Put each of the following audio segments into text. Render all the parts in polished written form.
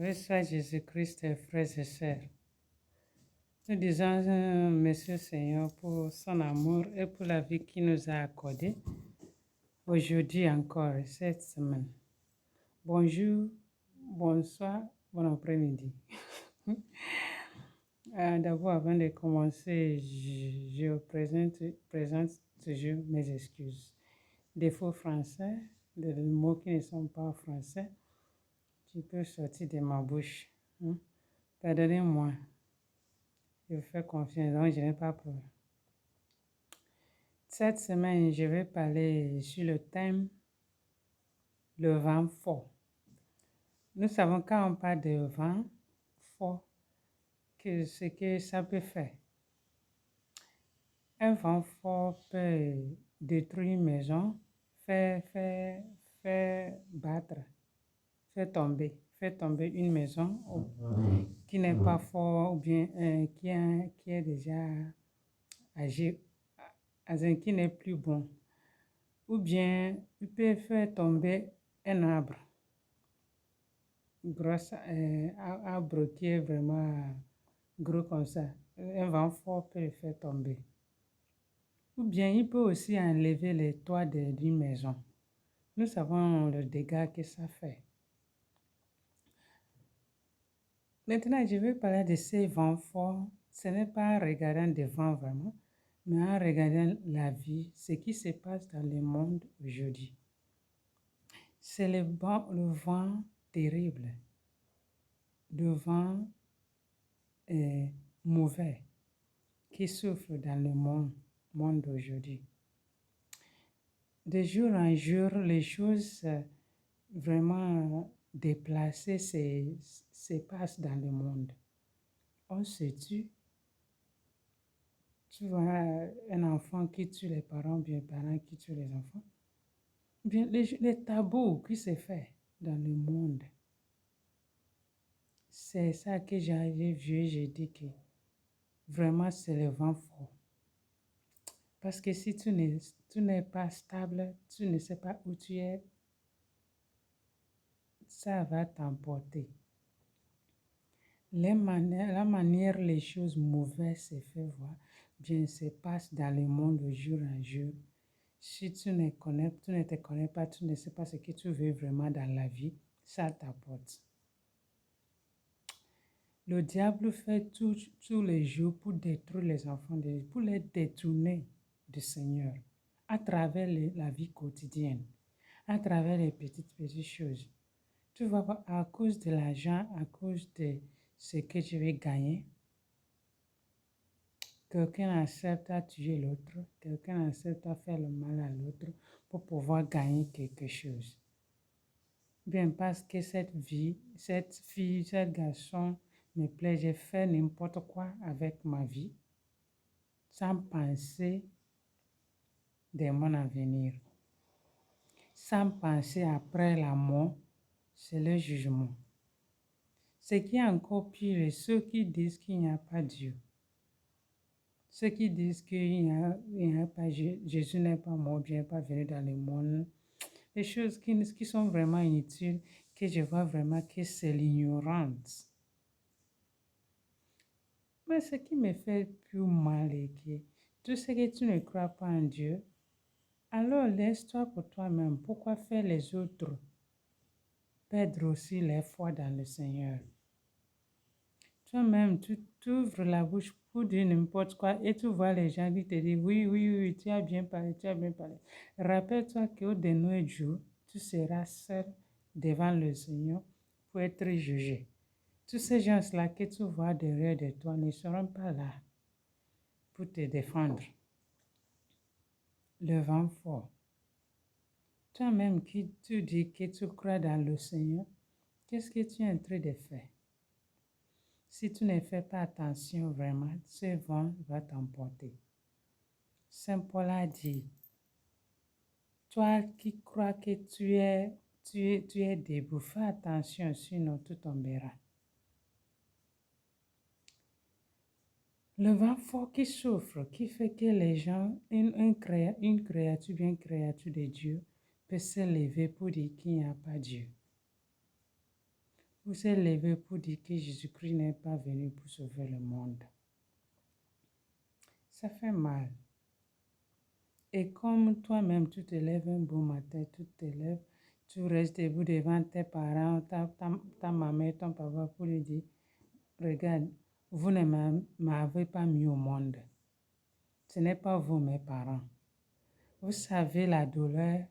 Oui, soit Jésus-Christ, frères et sœurs. Nous disons Monsieur Seigneur pour son amour et pour la vie qu'il nous a accordée aujourd'hui encore, cette semaine. Bonjour, bonsoir, bon après-midi. D'abord, avant de commencer, je présente toujours mes excuses. Des faux français, des mots qui ne sont pas français, qui peuvent sortir de ma bouche. Pardonnez-moi. Je vous fais confiance, donc je n'ai pas peur. Cette semaine, je vais parler sur le thème le vent fort. Nous savons quand on parle de vent fort, que ce que ça peut faire. Un vent fort peut détruire une maison, faire battre, faire tomber une maison qui n'est pas fort ou bien qui est déjà âgé, qui n'est plus bon. Ou bien, il peut faire tomber un arbre. Gros arbre qui est vraiment gros comme ça. Un vent fort peut le faire tomber. Ou bien, il peut aussi enlever les toits d'une maison. Nous savons le dégât que ça fait. Maintenant, je vais parler de ces vents forts. Ce n'est pas en regardant devant vraiment, mais en regardant la vie, ce qui se passe dans le monde aujourd'hui. C'est le vent terrible, le vent mauvais qui souffle dans le monde d'aujourd'hui. De jour en jour, les choses vraiment déplacées se passent dans le monde. On se tue. Tu vois un enfant qui tue les parents, bien les parents qui tuent les enfants. Bien, les tabous qui se fait dans le monde. C'est ça que j'ai vu, j'ai dit que vraiment c'est le vent fort. Parce que si tu n'es pas stable, tu ne sais pas où tu es, ça va t'emporter. La manière les choses mauvaises se font voir, bien se passe dans le monde de jour en jour. Si tu ne te connais pas, tu ne sais pas ce que tu veux vraiment dans la vie, ça t'apporte. Le diable fait tous les jours pour détruire les enfants de Dieu, pour les détourner du Seigneur, à travers la vie quotidienne, à travers les petites choses. Tu vois, à cause de l'argent, à cause de ce que je vais gagner, quelqu'un accepte à tuer l'autre, quelqu'un accepte à faire le mal à l'autre pour pouvoir gagner quelque chose. Bien, parce que cette fille, cet garçon me plaît, j'ai fait n'importe quoi avec ma vie, sans penser de mon avenir, sans penser après la mort, c'est le jugement. Ce qui est encore pire, ceux qui disent qu'il n'y a pas Dieu. Ceux qui disent qu'il n'y a pas Jésus n'est pas mort, bien pas venu dans le monde. Les choses qui sont vraiment inutiles, que je vois vraiment que c'est l'ignorance. Mais ce qui me fait plus mal est que tout ce que tu ne crois pas en Dieu, alors laisse-toi pour toi-même. Pourquoi faire les autres perdre aussi leur foi dans le Seigneur? Toi-même, tu ouvres la bouche pour dire n'importe quoi et tu vois les gens qui te disent oui, tu as bien parlé, tu as bien parlé. Rappelle-toi qu'au dernier jour, tu seras seul devant le Seigneur pour être jugé. Tous ces gens-là que tu vois derrière de toi ne seront pas là pour te défendre. Le vent fort. Toi-même qui tu dis que tu crois dans le Seigneur, qu'est-ce que tu es en train de faire? Si tu ne fais pas attention vraiment, ce vent va t'emporter. Saint Paul a dit, toi qui crois que tu es debout, fais attention, sinon tu tomberas. Le vent fort qui souffre, qui fait que les gens, une créature, bien créature de Dieu, peut se lever pour dire qu'il n'y a pas Dieu. vous s'est levé pour dire que Jésus-Christ n'est pas venu pour sauver le monde. Ça fait mal. Et comme toi-même, tu te lèves un beau matin, tu te lèves, tu restes debout devant tes parents, ta maman et ton papa pour lui dire, regarde, vous ne m'avez pas mis au monde. Ce n'est pas vous, mes parents. Vous savez la douleur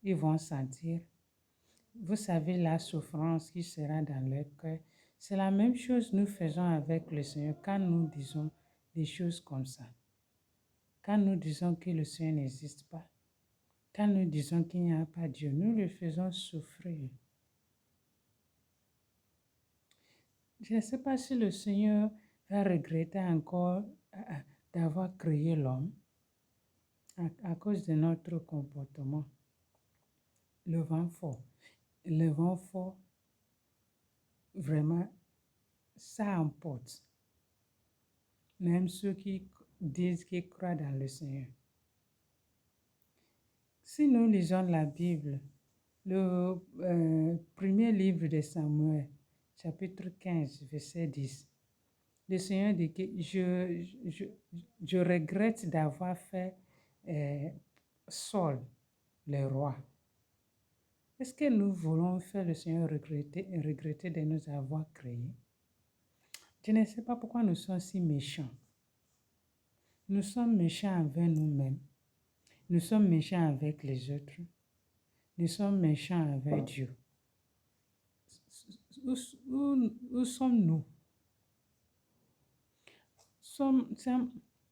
qu'ils vont sentir. Vous savez la souffrance qui sera dans leur cœur. C'est la même chose que nous faisons avec le Seigneur quand nous disons des choses comme ça. Quand nous disons que le Seigneur n'existe pas. Quand nous disons qu'il n'y a pas Dieu, nous le faisons souffrir. Je ne sais pas si le Seigneur va regretter encore d'avoir créé l'homme à cause de notre comportement. Le vent fort, vraiment, ça emporte. Même ceux qui disent qu'ils croient dans le Seigneur. Si nous lisons la Bible, le premier livre de Samuel, chapitre 15, verset 10, le Seigneur dit que je regrette d'avoir fait Saul le roi. Est-ce que nous voulons faire le Seigneur regretter de nous avoir créés? Je ne sais pas pourquoi nous sommes si méchants. Nous sommes méchants envers nous-mêmes. Nous sommes méchants avec les autres. Nous sommes méchants avec Dieu. Où sommes-nous?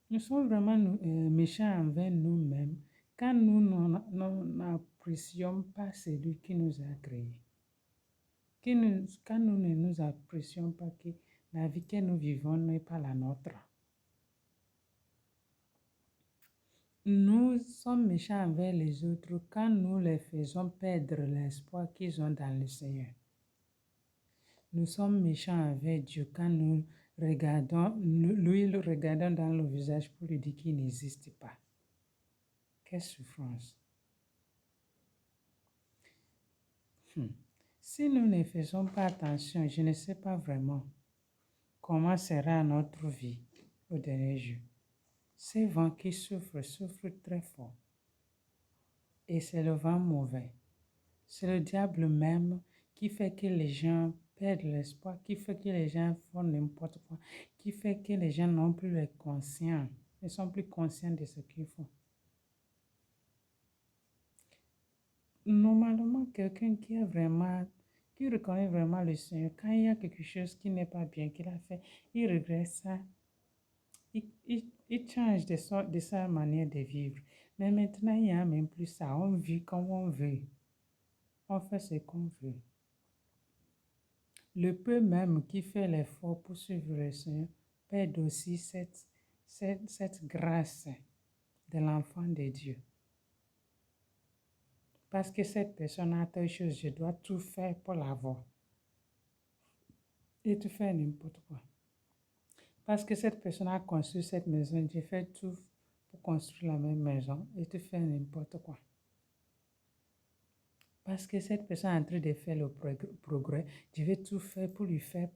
Nous sommes vraiment méchants envers nous-mêmes quand nous n'apprécions pas celui qui nous a créés. Quand nous ne nous apprécions pas que la vie que nous vivons n'est pas la nôtre. Nous sommes méchants envers les autres quand nous les faisons perdre l'espoir qu'ils ont dans le Seigneur. Nous sommes méchants avec Dieu quand nous regardons dans le visage pour lui dire qu'il n'existe pas. Quelle souffrance. Si nous ne faisons pas attention, je ne sais pas vraiment comment sera notre vie au dernier jour. Ces vents qui souffrent très fort. Et c'est le vent mauvais. C'est le diable même qui fait que les gens perdent l'espoir, qui fait que les gens font n'importe quoi, qui fait que les gens n'ont plus la conscience, ne sont plus conscients de ce qu'ils font. Normalement, quelqu'un qui reconnaît vraiment le Seigneur, quand il y a quelque chose qui n'est pas bien qu'il a fait, il regrette ça. Il change de sa manière de vivre. Mais maintenant, il n'y a même plus ça. On vit comme on veut. On fait ce qu'on veut. Le peu même qui fait l'effort pour suivre le Seigneur perd aussi cette grâce de l'enfant de Dieu. Parce que cette personne a telle chose, je dois tout faire pour l'avoir. Et tout faire n'importe quoi. Parce que cette personne a construit cette maison, je fais tout pour construire la même maison et tout faire n'importe quoi. Parce que cette personne est en train de faire le progrès, je vais tout faire pour lui faire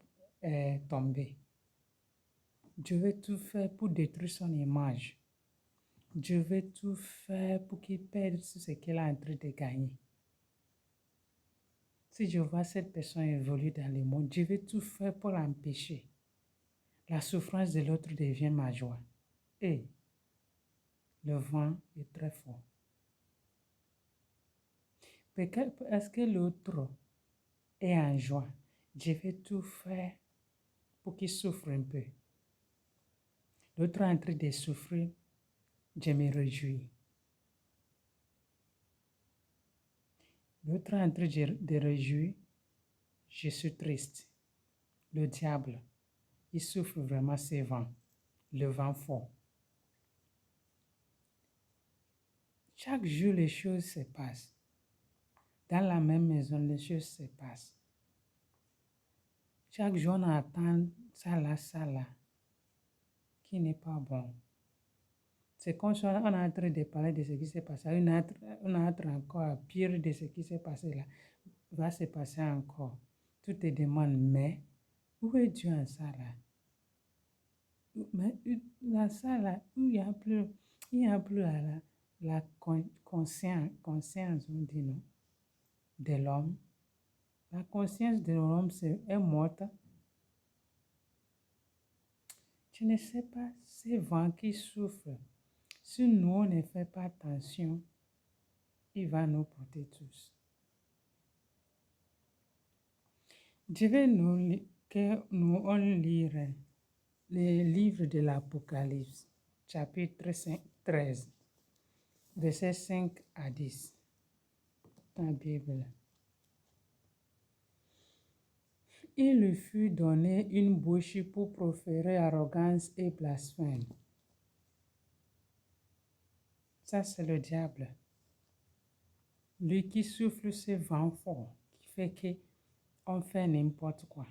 tomber. Je vais tout faire pour détruire son image. Je vais tout faire pour qu'il perde ce qu'il est en train de gagner. Si je vois cette personne évoluer dans le monde, je vais tout faire pour l'empêcher. La souffrance de l'autre devient ma joie. Et le vent est très fort. Est-ce que l'autre est en joie? Je vais tout faire pour qu'il souffre un peu. L'autre est en train de souffrir, je me réjouis. L'autre est en train de réjouir, je suis triste. Le diable, il souffre vraiment ce vent, le vent fort. Chaque jour, les choses se passent. Dans la même maison, les choses se passent. Chaque jour, on attend ça là, qui n'est pas bon. C'est comme si on est en train de parler de ce qui s'est passé. On a encore pire de ce qui s'est passé là. Va se passer encore. Tu te demandes, mais où est Dieu en ça là? Mais dans ça là, où il y a plus la conscience, on dit non, de l'homme. La conscience de l'homme est morte. Tu ne sais pas ces vents qui souffrent. Si nous, on ne fait pas attention, il va nous porter tous. Je vais que nous on lire les livres de l'Apocalypse, chapitre 13, versets 5 à 10, dans la Bible. Il lui fut donné une bouche pour proférer arrogance et blasphème. Ça, c'est le diable. Lui qui souffle ce vent fort, qui fait qu'on fait n'importe quoi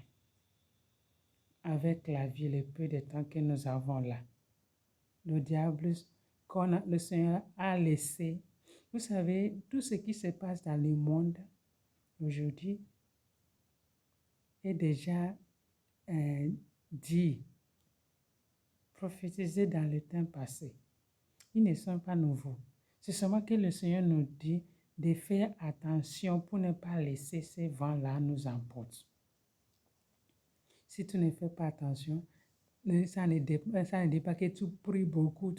avec la vie, le peu de temps que nous avons là. Le diable, le Seigneur a laissé. Vous savez, tout ce qui se passe dans le monde aujourd'hui est déjà dit, prophétisé dans le temps passé. Ils ne sont pas nouveaux. C'est seulement que le Seigneur nous dit de faire attention pour ne pas laisser ces vents-là nous emporter. Si tu ne fais pas attention, ça ne dit pas que tu pries beaucoup.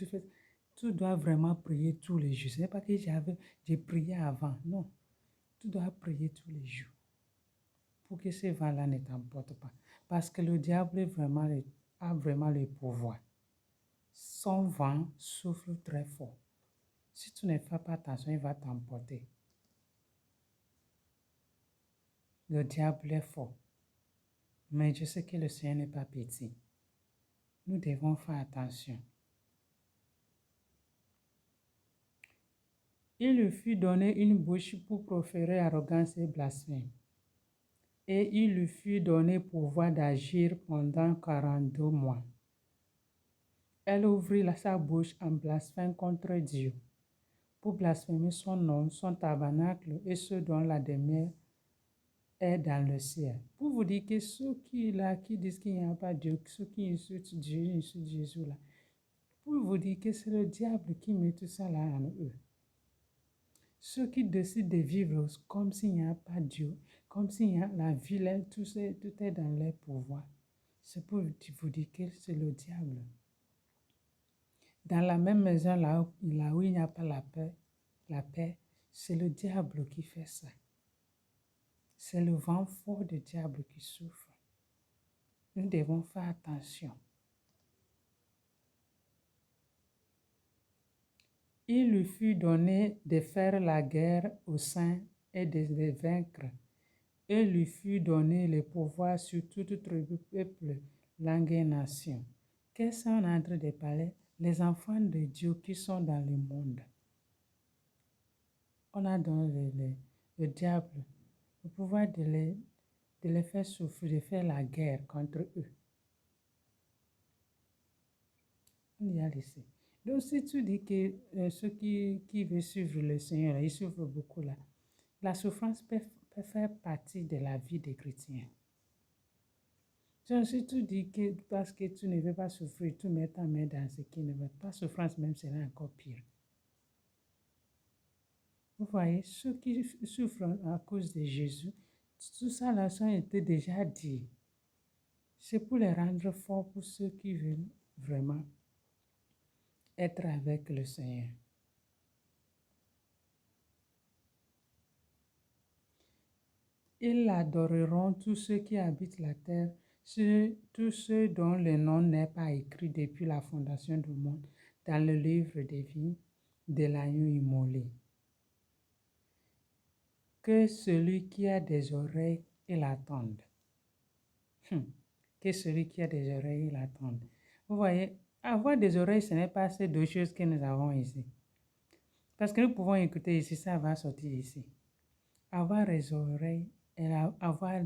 Tu dois vraiment prier tous les jours. Ce n'est pas que j'ai prié avant. Non, tu dois prier tous les jours pour que ces vents-là ne t'emportent pas. Parce que le diable a vraiment le pouvoir. Son vent souffle très fort. Si tu ne fais pas attention, il va t'emporter. Le diable est fort. Mais je sais que le Seigneur n'est pas petit. Nous devons faire attention. Il lui fut donné une bouche pour proférer arrogance et blasphème. Et il lui fut donné pouvoir d'agir pendant 42 mois. Elle ouvrit sa bouche en blasphème contre Dieu, pour blasphémer son nom, son tabernacle et ceux dont la demeure est dans le ciel. Pour vous dire que ceux qui disent qu'il n'y a pas Dieu, ceux qui insultent Dieu, insultent Jésus là, pour vous dire que c'est le diable qui met tout ça là en eux. Ceux qui décident de vivre comme s'il n'y a pas Dieu, comme s'il y a la vie, tout est dans leur pouvoir. C'est pour vous dire que c'est le diable. Dans la même maison là où il n'y a pas la paix, c'est le diable qui fait ça. C'est le vent fort du diable qui souffle. Nous devons faire attention. Il lui fut donné de faire la guerre aux saints et de les vaincre. Et lui fut donné le pouvoir sur toute tribu, peuple, langue et nation. Qu'est-ce qu'on est en train de parler? Les enfants de Dieu qui sont dans le monde. On a donné le diable le pouvoir de les faire souffrir, de faire la guerre contre eux. On y a laissé. Donc, si tu dis que ceux qui veulent suivre le Seigneur, ils souffrent beaucoup là, la souffrance peut faire partie de la vie des chrétiens. Donc, si tu dis que parce que tu ne veux pas souffrir, tu mets ta main dans ce qui ne va pas, souffrance même sera encore pire. Vous voyez, ceux qui souffrent à cause de Jésus, tout ça là, ça a été déjà dit. C'est pour les rendre forts pour ceux qui veulent vraiment être avec le Seigneur. Ils adoreront tous ceux qui habitent la terre, tous ceux dont le nom n'est pas écrit depuis la fondation du monde dans le livre de vie de l'agneau immolé. Que celui qui a des oreilles, il attende. Que celui qui a des oreilles, il attende. Vous voyez, avoir des oreilles, ce n'est pas ces deux choses que nous avons ici. Parce que nous pouvons écouter ici, ça va sortir ici. Avoir les oreilles, et avoir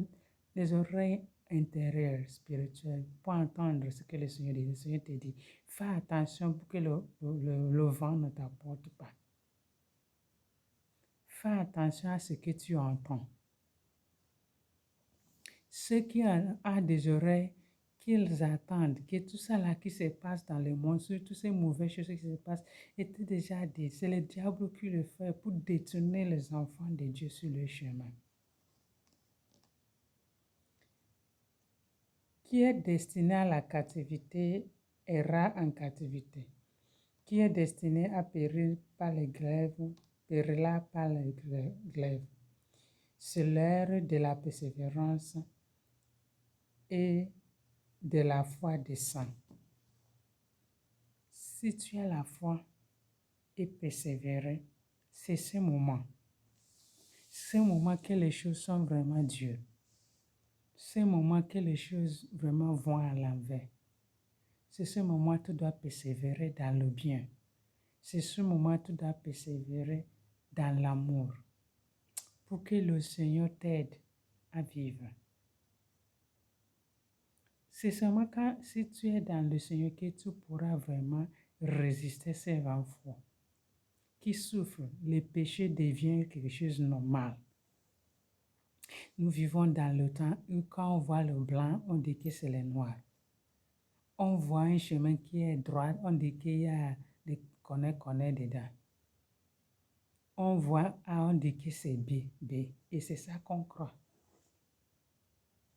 les oreilles intérieures, spirituelles, pour entendre ce que le Seigneur dit. Le Seigneur te dit, fais attention pour que le vent ne t'apporte pas. Fais attention à ce que tu entends. Ceux qui ont des oreilles, qu'ils attendent que tout ça là qui se passe dans le monde, toutes ces mauvaises choses qui se passent, étaient déjà dit. C'est le diable qui le fait pour détourner les enfants de Dieu sur le chemin. Qui est destiné à la captivité ira en captivité. Qui est destiné à périr par les glaives, périra par les glaives. C'est l'heure de la persévérance et de la foi des saints. Si tu as la foi et persévérer, c'est ce moment. C'est ce moment que les choses sont vraiment dures. C'est ce moment que les choses vraiment vont à l'envers. C'est ce moment que tu dois persévérer dans le bien. C'est ce moment que tu dois persévérer dans l'amour pour que le Seigneur t'aide à vivre. C'est seulement quand, si tu es dans le Seigneur, que tu pourras vraiment résister ces vents froids qui souffrent. Le péché devient quelque chose de normal. Nous vivons dans le temps où quand on voit le blanc, on dit que c'est le noir. On voit un chemin qui est droit, on dit qu'il y a des connais dedans. On voit A, on dit que c'est B. Et c'est ça qu'on croit.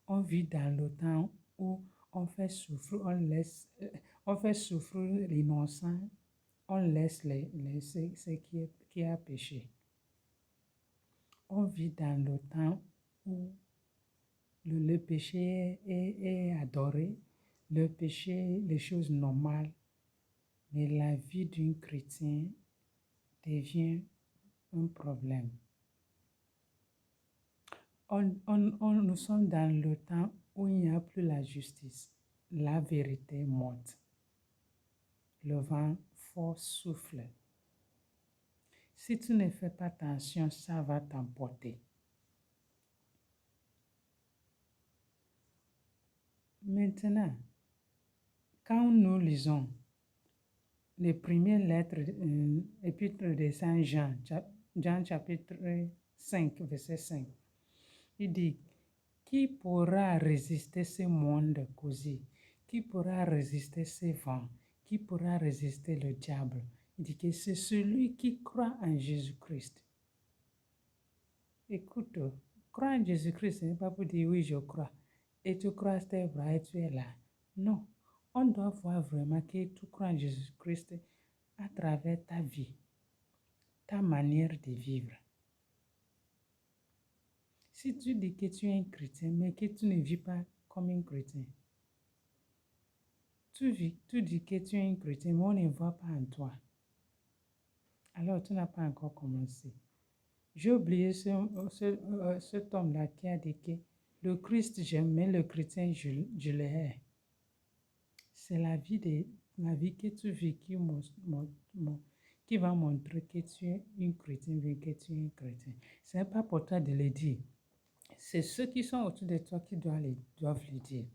On vit dans le temps où on fait souffrir, on fait souffrir l'innocent, on laisse ce qui a péché. On vit dans le temps où le péché est adoré, le péché, les choses normales, mais la vie d'un chrétien devient un problème. Nous sommes dans le temps où il n'y a plus la justice, la vérité monte. Le vent fort souffle. Si tu ne fais pas attention, ça va t'emporter. Maintenant, quand nous lisons les premières lettres, épîtres de Saint Jean, Jean chapitre 5, verset 5, il dit, qui pourra résister ce monde causé? Qui pourra résister ces vents? Qui pourra résister le diable? Il dit que c'est celui qui croit en Jésus-Christ. Écoute, croire en Jésus-Christ, ce n'est pas pour dire oui, je crois. Et tu crois, c'est vrai, et tu es là. Non, on doit voir vraiment que tu crois en Jésus-Christ à travers ta vie, ta manière de vivre. Si tu dis que tu es un chrétien, mais que tu ne vis pas comme un chrétien, tu dis que tu es un chrétien, mais on ne voit pas en toi. Alors, tu n'as pas encore commencé. J'ai oublié cet homme-là qui a dit que le Christ j'aime, mais le chrétien je le hais. C'est la vie que tu vis qui va montrer que tu es une chrétienne, que tu es un chrétien. Ce n'est pas pour toi de le dire. C'est ceux qui sont autour de toi qui doivent le dire.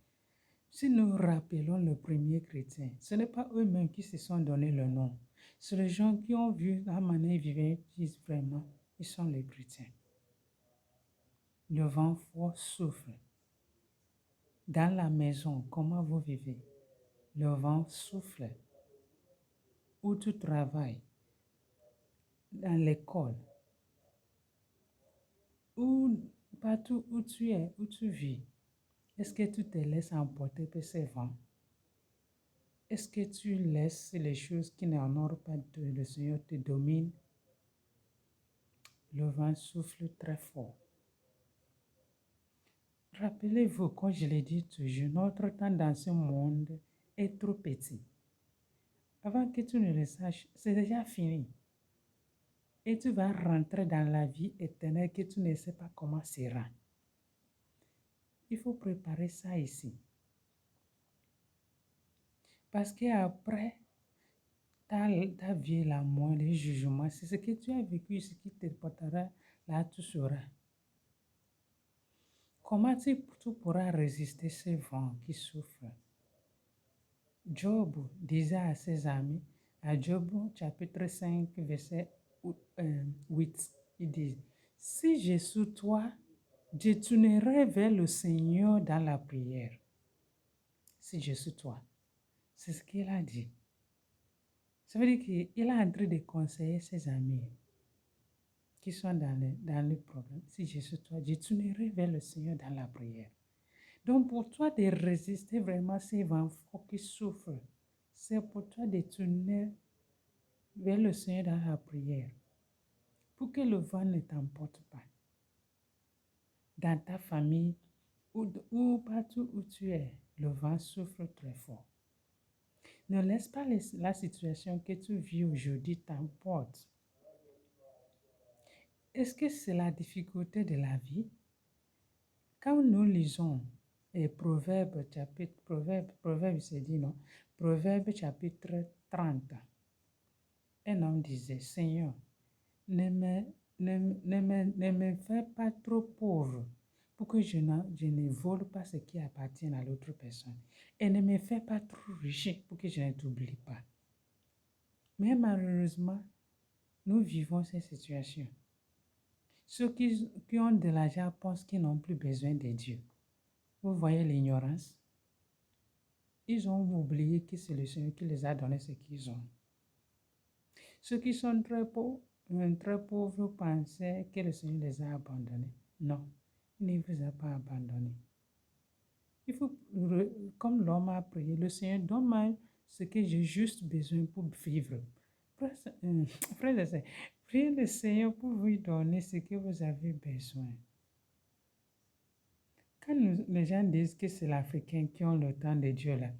Si nous rappelons le premier chrétien, ce n'est pas eux-mêmes qui se sont donné le nom. C'est les gens qui ont vu la manière de vivre, qui disent vraiment, ils sont les chrétiens. Le vent fort souffle. Dans la maison, comment vous vivez? Le vent souffle. Où tu travailles? Dans l'école? Ou partout où tu es, où tu vis? Est-ce que tu te laisses emporter par ces vents? Est-ce que tu laisses les choses qui n'en ont pas le Seigneur te domine? Le vent souffle très fort. Rappelez-vous, comme je l'ai dit toujours, notre temps dans ce monde est trop petit. Avant que tu ne le saches, c'est déjà fini. Et tu vas rentrer dans la vie éternelle que tu ne sais pas comment sera. Il faut préparer ça ici. Parce qu'après, ta vie, la mort, les jugements, c'est ce que tu as vécu ici qui te portera là, tu seras. Comment tu pourras résister ces vents qui souffrent? Job disait à ses amis, à Job chapitre 5, verset 8, il dit, si je suis toi, Je tournerai vers le Seigneur dans la prière. Si je suis toi. C'est ce qu'il a dit. Ça veut dire qu'il est en train de conseiller ses amis qui sont dans le problème. Si je suis toi, je tournerai vers le Seigneur dans la prière. Donc pour toi de résister vraiment ces vents forts qui souffrent, c'est pour toi de tourner vers le Seigneur dans la prière pour que le vent ne t'emporte pas. Dans ta famille ou partout où tu es, le vent souffle très fort. Ne laisse pas la situation que tu vis aujourd'hui t'emporte. Est-ce que c'est la difficulté de la vie? Quand nous lisons Proverbe c'est dit non, Proverbe chapitre 30, un homme disait, Seigneur, ne me fais pas trop pauvre pour que je ne vole pas ce qui appartient à l'autre personne. Et ne me fais pas trop riche pour que je ne t'oublie pas. Mais malheureusement, nous vivons cette situation. Ceux qui ont de l'argent pensent qu'ils n'ont plus besoin de Dieu. Vous voyez l'ignorance? Ils ont oublié que c'est le Seigneur qui les a donné ce qu'ils ont. Ceux qui sont très pauvres pensaient que le Seigneur les a abandonnés. Non, il ne vous a pas abandonné. Il faut, comme l'homme a prié, le Seigneur donne-moi ce que j'ai juste besoin pour vivre. Frère et sœurs, priez le Seigneur pour vous donner ce que vous avez besoin. Quand les gens disent que c'est l'Africain qui ont le temps de Dieu là,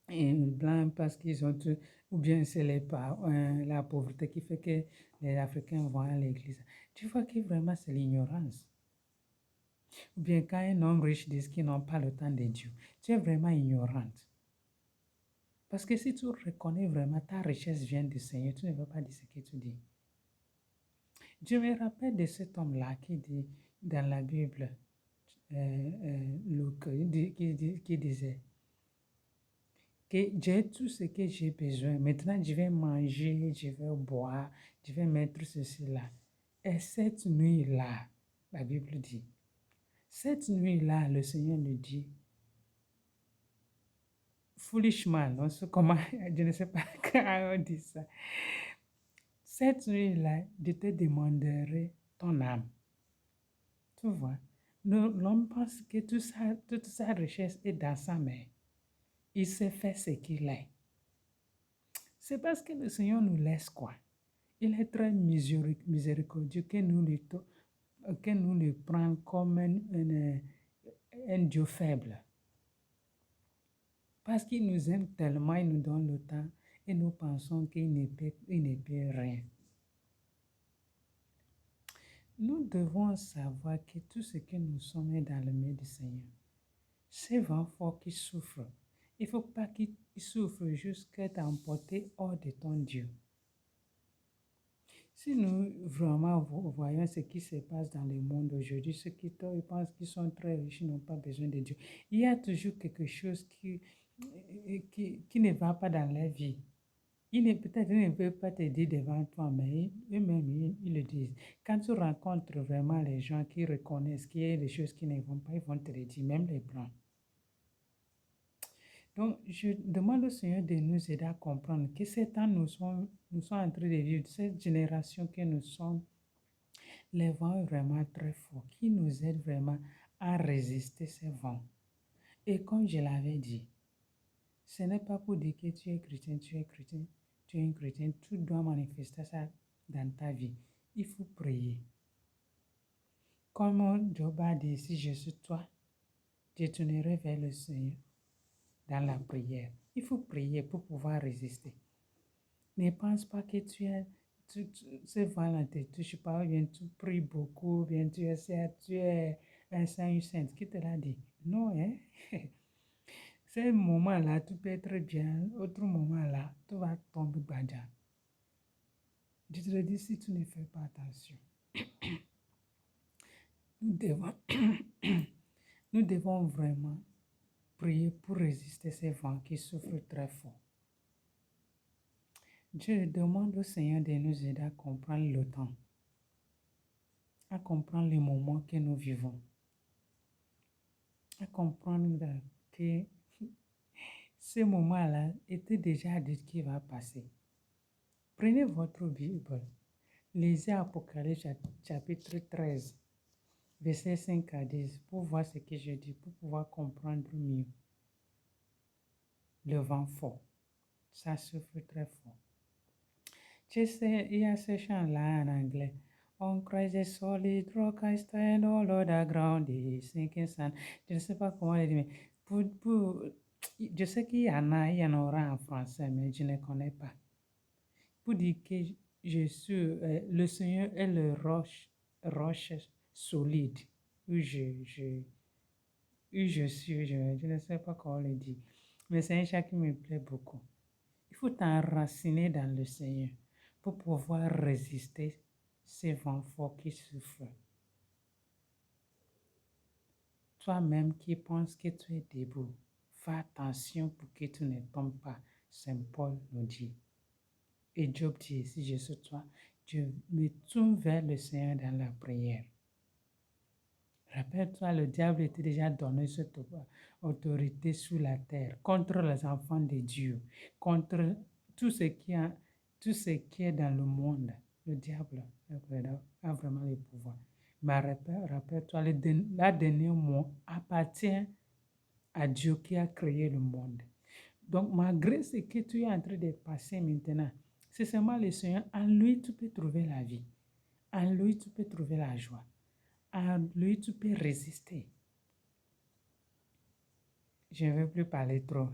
et blanc parce qu'ils ont tout, ou bien c'est la pauvreté qui fait que les Africains vont à l'église. Tu vois que vraiment c'est l'ignorance. Ou bien quand un homme riche dit qu'ils n'ont pas le temps de Dieu, tu es vraiment ignorante. Parce que si tu reconnais vraiment ta richesse vient du Seigneur, tu ne vas pas dire ce que tu dis. Je me rappelle de cet homme-là qui dit dans la Bible, Luc, qui disait que j'ai tout ce que j'ai besoin. Maintenant, je vais manger, je vais boire, je vais mettre ceci là. Et cette nuit-là, la Bible dit, cette nuit-là, le Seigneur nous dit, foolish man, comment, je ne sais pas comment on dit ça. Cette nuit-là, je te demanderai ton âme. Tu vois, l'homme pense que toute sa richesse est dans sa main. Il sait faire ce qu'il est. C'est parce que le Seigneur nous laisse quoi? Il est très miséricordieux que nous le prenions comme un Dieu faible. Parce qu'il nous aime tellement, il nous donne le temps et nous pensons qu'il ne peut rien. Nous devons savoir que tout ce que nous sommes est dans le main du Seigneur. Ces vents forts qui souffrent, il ne faut pas qu'ils souffrent jusqu'à t'emporter hors de ton Dieu. Si nous vraiment voyons ce qui se passe dans le monde aujourd'hui, ceux qui pensent qu'ils sont très riches n'ont pas besoin de Dieu. Il y a toujours quelque chose qui ne va pas dans leur vie. Peut-être ils ne peuvent pas te dire devant toi, mais eux-mêmes, ils le disent. Quand tu rencontres vraiment les gens qui reconnaissent qu'il y a des choses qui ne vont pas, ils vont te le dire, même les Blancs. Donc, je demande au Seigneur de nous aider à comprendre que ces temps nous sommes en train de vivre, cette génération que nous sommes, les vents vraiment très forts, qui nous aident vraiment à résister ces vents. Et comme je l'avais dit, ce n'est pas pour dire que tu es chrétien, tu es un chrétien, tu dois manifester ça dans ta vie. Il faut prier. Comme Job a dit, si je suis toi, je tournerai vers le Seigneur dans la prière. Il faut prier pour pouvoir résister. Ne pense pas que ce vent ne te touche pas, ou bien tu pries beaucoup, ou bien tu es un saint, une sainte. Qui te l'a dit? Non, hein? Ce moment-là, tu peux être bien. Autre moment-là, tu vas tomber badja. Je te le dis si tu ne fais pas attention. Nous devons vraiment prier pour résister ces vents qui souffrent très fort. Je demande au Seigneur de nous aider à comprendre le temps, à comprendre les moments que nous vivons. à comprendre que ce moment-là était déjà dit qui va passer. Prenez votre Bible, lisez Apocalypse chapitre 13, verset 5 à 10, pour voir ce que je dis, pour pouvoir comprendre mieux. Le vent fort, ça souffle très fort. Tu sais, il y a ce chant-là en anglais. On croisait solid rock, I stand all over the ground, is sinking sand. Je ne sais pas comment le dire, mais je sais il y en aura en français, mais je ne connais pas. Pour dire que je suis, le Seigneur est le roche solide où je suis, je ne sais pas comment le dire. Mais c'est un chant qui me plaît beaucoup. Il faut t'enraciner dans le Seigneur pour pouvoir résister ces vents forts qui soufflent. Toi-même qui penses que tu es debout, fais attention pour que tu ne tombes pas. Saint Paul nous dit. Et Job dit, si je suis toi, je me tourne vers le Seigneur dans la prière. Rappelle-toi, le diable était déjà donné cette autorité sur la terre contre les enfants de Dieu, contre tout ce qui est dans le monde. Le diable a vraiment le pouvoir. Mais rappelle-toi, la dernière mot appartient à Dieu qui a créé le monde. Donc, malgré ce que tu es en train de passer maintenant, c'est seulement le Seigneur. En lui, tu peux trouver la vie. En lui, tu peux trouver la joie. En lui, tu peux résister. Je ne veux plus parler trop.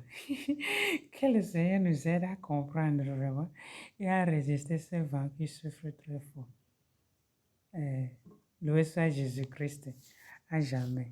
Que le Seigneur nous aide à comprendre vraiment et à résister ce vent qui souffle très fort. Loué soit Jésus-Christ, à jamais.